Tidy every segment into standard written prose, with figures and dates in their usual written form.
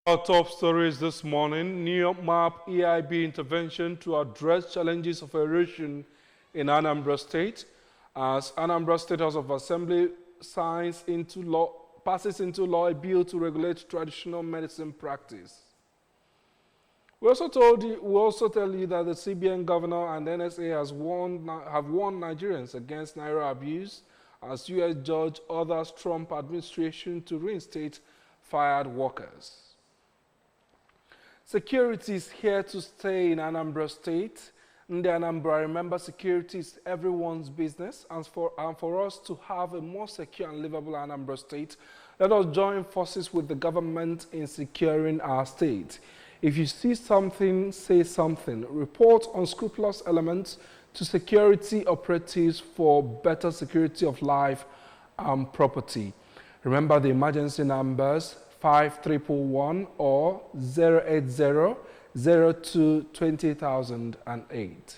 Our top stories this morning: new map EIB intervention to address challenges of erosion in Anambra State, as Anambra State House of Assembly passes into law a bill to regulate traditional medicine practice. We also tell you that the CBN governor and NSA have warned Nigerians against Naira abuse, as U.S. judge orders Trump administration to reinstate fired workers. Security is here to stay in Anambra State. In the Anambra, remember, security is everyone's business, and for us to have a more secure and livable Anambra State, let us join forces with the government in securing our state. If you see something, say something. Report unscrupulous elements to security operatives for better security of life and property. Remember the emergency numbers: 5311 or 080-02-20008.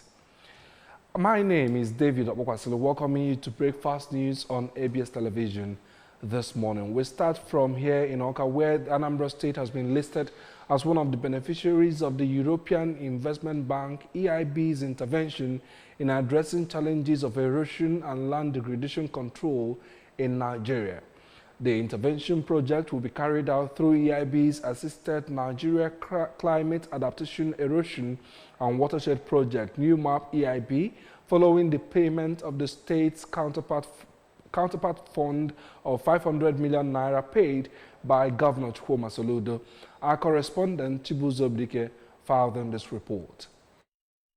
My name is David Obokwasile, welcoming you to Breakfast News on ABS Television this morning. We start from here in Oka, where Anambra State has been listed as one of the beneficiaries of the European Investment Bank EIB's intervention in addressing challenges of erosion and land degradation control in Nigeria. The intervention project will be carried out through EIB's assisted Nigeria Climate Adaptation, Erosion and Watershed Project, New Map EIB, following the payment of the state's counterpart fund of 500 million naira paid by Governor Chukwuma Soludo. Our correspondent Chibuzo Bdike filed in this report.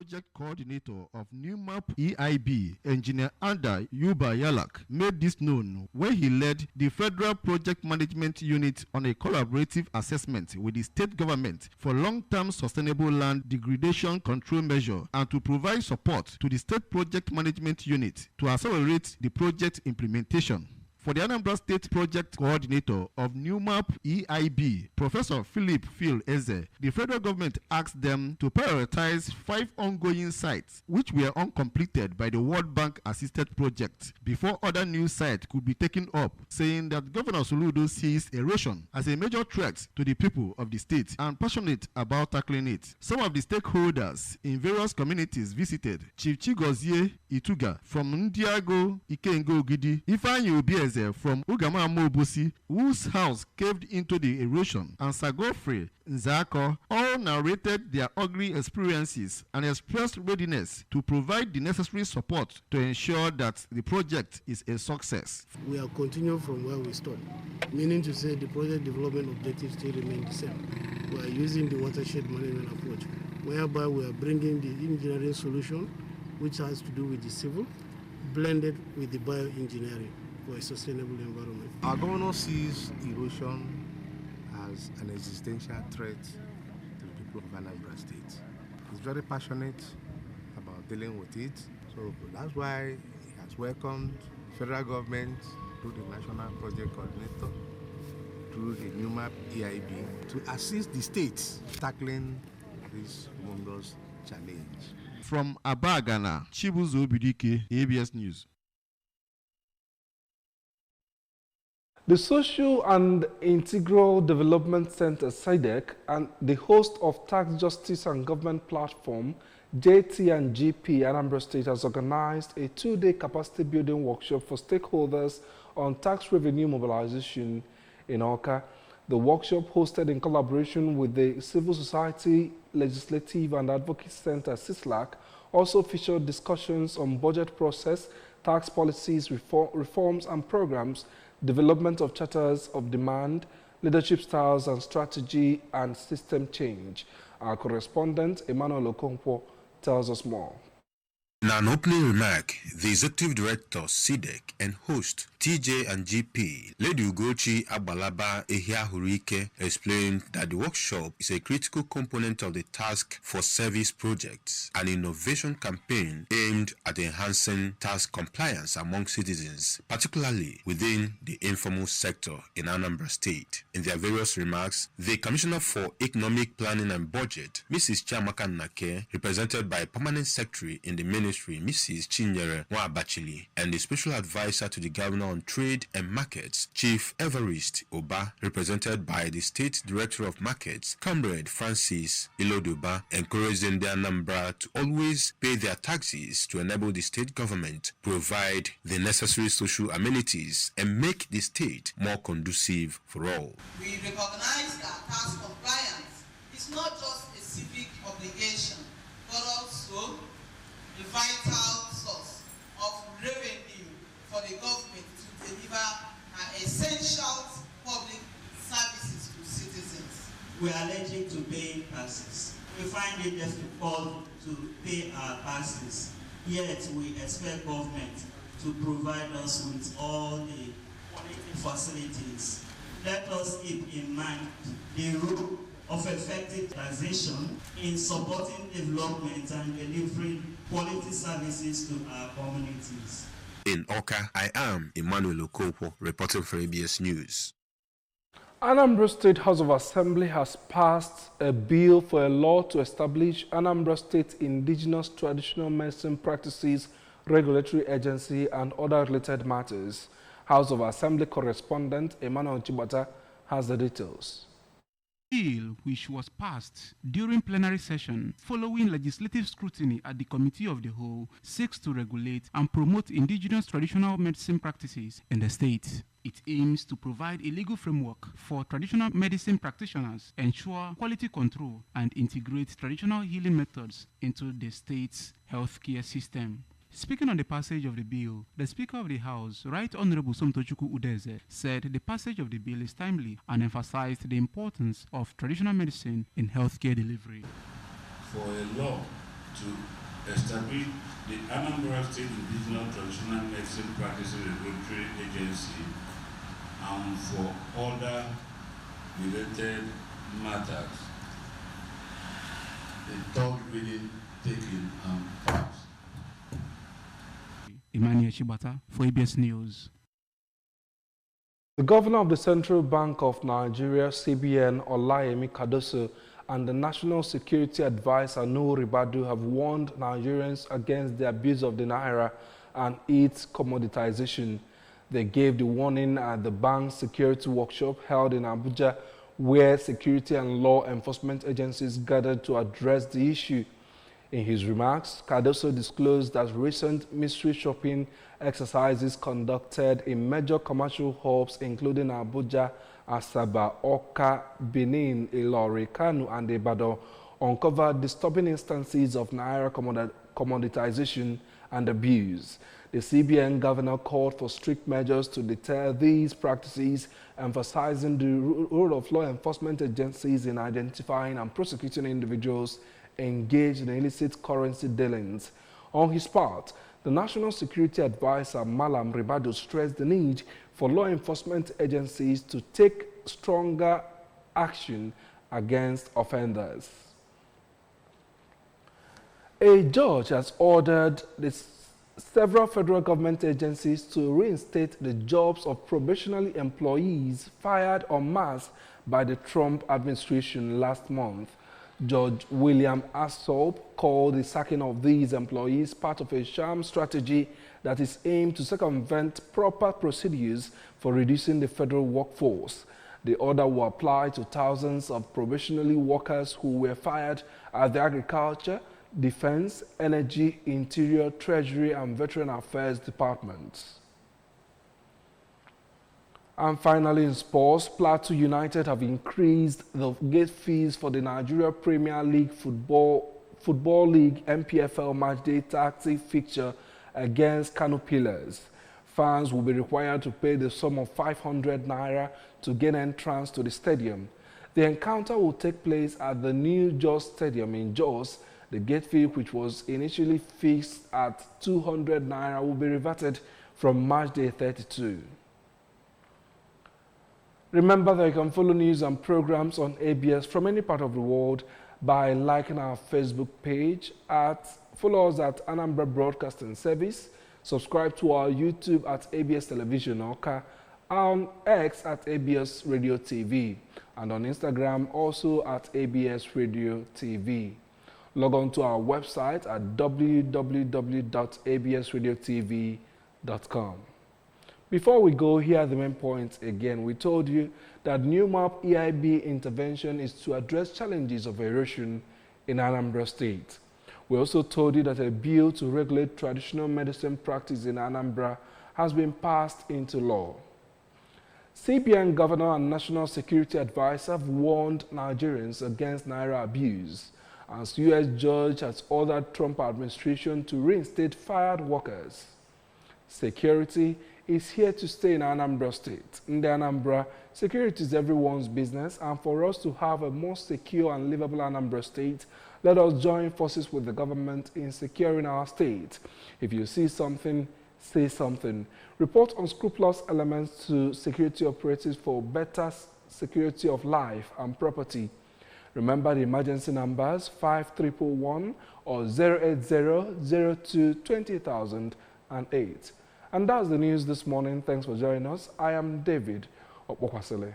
Project coordinator of New Map EIB, Engineer Anda Yuba Yalak, made this known when he led the Federal Project Management Unit on a collaborative assessment with the state government for long-term sustainable land degradation control measure and to provide support to the State Project Management Unit to accelerate the project implementation. For the Anambra State Project Coordinator of New Map EIB, Professor Philip Phil Eze, the federal government asked them to prioritize 5 ongoing sites which were uncompleted by the World Bank assisted project before other new sites could be taken up, saying that Governor Soludo sees erosion as a major threat to the people of the state and passionate about tackling it. Some of the stakeholders in various communities visited: Chief Chigozie Ituga from Ndiago Ikengo Gidi, Ifeanyi Obieze from Ugama Mobusi, whose house caved into the erosion, and Sagofre Nzako, all narrated their ugly experiences and expressed readiness to provide the necessary support to ensure that the project is a success. We are continuing from where we stopped, meaning to say the project development objectives still remain the same. We are using the watershed management approach, whereby we are bringing the engineering solution, which has to do with the civil, blended with the bioengineering for a sustainable environment. Our governor sees erosion as an existential threat to the people of Anambra State. He's very passionate about dealing with it, so that's why he has welcomed the federal government through the National Project Coordinator, through the New Map EIB, to assist the states tackling this humongous challenge. From Aba, Ghana, Chibuzo Bidike, ABS News. The Social and Integral Development Center, SIDEC, and the host of Tax Justice and Government Platform, JT&GP Anambra State, has organized a 2-day capacity building workshop for stakeholders on tax revenue mobilization in Oka. The workshop, hosted in collaboration with the Civil Society Legislative and Advocacy Center, CISLAC, also featured discussions on budget process, tax policies, reforms and programs, development of charters of demand, leadership styles and strategy, and system change. Our correspondent, Emmanuel Okonkwo, tells us more. In an opening remark, the Executive Director, SIDEC, and host, TJ&GP, Lady Ugochi Abalaba Ehiahurike, explained that the workshop is a critical component of the Task for Service project, an innovation campaign aimed at enhancing tax compliance among citizens, particularly within the informal sector in Anambra State. In their various remarks, the Commissioner for Economic Planning and Budget, Mrs. Chiamaka Nake, represented by Permanent Secretary in the Ministry, Mrs. Chinyere Mwabachili, and the Special Advisor to the Governor on Trade and Markets, Chief Evarist Oba, represented by the State Director of Markets, Comrade Francis Iloduba, encouraging the Anambra to always pay their taxes to enable the state government provide the necessary social amenities and make the state more conducive for all. We recognize that tax compliance is not just a civic obligation, but also a vital source of revenue for the government to deliver essential public services to citizens. We are allergic to paying taxes. We find it difficult to pay our taxes, yet we expect government to provide us with all the quality facilities. Let us keep in mind the role of effective taxation in supporting development and delivering quality services to our communities. In Oka, I am Emmanuel Okonkwo, reporting for ABS News. Anambra State House of Assembly has passed a bill for a law to establish Anambra State Indigenous Traditional Medicine Practices Regulatory Agency and other related matters. House of Assembly correspondent Emmanuel Chibata has the details. Bill, which was passed during plenary session following legislative scrutiny at the Committee of the Whole, seeks to regulate and promote indigenous traditional medicine practices in the state. It aims to provide a legal framework for traditional medicine practitioners, ensure quality control, and integrate traditional healing methods into the state's healthcare system. Speaking on the passage of the bill, the Speaker of the House, Right Honorable Somtochukwu Udeze, said the passage of the bill is timely and emphasized the importance of traditional medicine in healthcare delivery. For a law to establish the Anambra State Indigenous Traditional Medicine Practices Regulatory Agency and for other related matters, the third reading taken and passed. Emmanuel Chibata for ABS News. The Governor of the Central Bank of Nigeria, CBN, Olayemi Cardoso, and the National Security Advisor, Nuhu Ribadu, have warned Nigerians against the abuse of the Naira and its commoditization. They gave the warning at the bank's security workshop held in Abuja, where security and law enforcement agencies gathered to address the issue. In his remarks, Cardoso disclosed that recent mystery shopping exercises conducted in major commercial hubs including Abuja, Asaba, Oka, Benin, Ilori, Kanu, and Ibadan uncovered disturbing instances of Naira commoditization and abuse. The CBN governor called for strict measures to deter these practices, emphasizing the role of law enforcement agencies in identifying and prosecuting individuals engaged in illicit currency dealings. On his part, the National Security Advisor, Malam Ribadu, stressed the need for law enforcement agencies to take stronger action against offenders. A judge has ordered several federal government agencies to reinstate the jobs of probationary employees fired en masse by the Trump administration last month. Judge William Assop called the sacking of these employees part of a sham strategy that is aimed to circumvent proper procedures for reducing the federal workforce. The order will apply to thousands of probationary workers who were fired at the Agriculture, Defense, Energy, Interior, Treasury, and Veteran Affairs departments. And finally, in sports, Plateau United have increased the gate fees for the Nigeria Premier League Football League MPFL matchday taxi fixture against Kano Pillars. Fans will be required to pay the sum of 500 naira to gain entrance to the stadium. The encounter will take place at the new Jos Stadium in Jos. The gate fee, which was initially fixed at 200 naira, will be reverted from matchday 32. Remember that you can follow news and programs on ABS from any part of the world by liking our Facebook page follow us at Anambra Broadcasting Service, subscribe to our YouTube at ABS Television Oka, on X at ABS Radio TV, and on Instagram also at ABS Radio TV. Log on to our website at www.absradiotv.com. Before we go, here are the main points again. We told you that new map EIB intervention is to address challenges of erosion in Anambra State. We also told you that a bill to regulate traditional medicine practice in Anambra has been passed into law. CBN Governor and National Security Advisor have warned Nigerians against Naira abuse, as U.S. judge has ordered Trump administration to reinstate fired workers. Security is here to stay in Anambra State. In the Anambra, security is everyone's business, and for us to have a more secure and livable Anambra State, let us join forces with the government in securing our state. If you see something, say something. Report unscrupulous elements to security operatives for better security of life and property. Remember the emergency numbers 5111 or 08002200008. And that's the news this morning. Thanks for joining us. I am David Okpokwasile.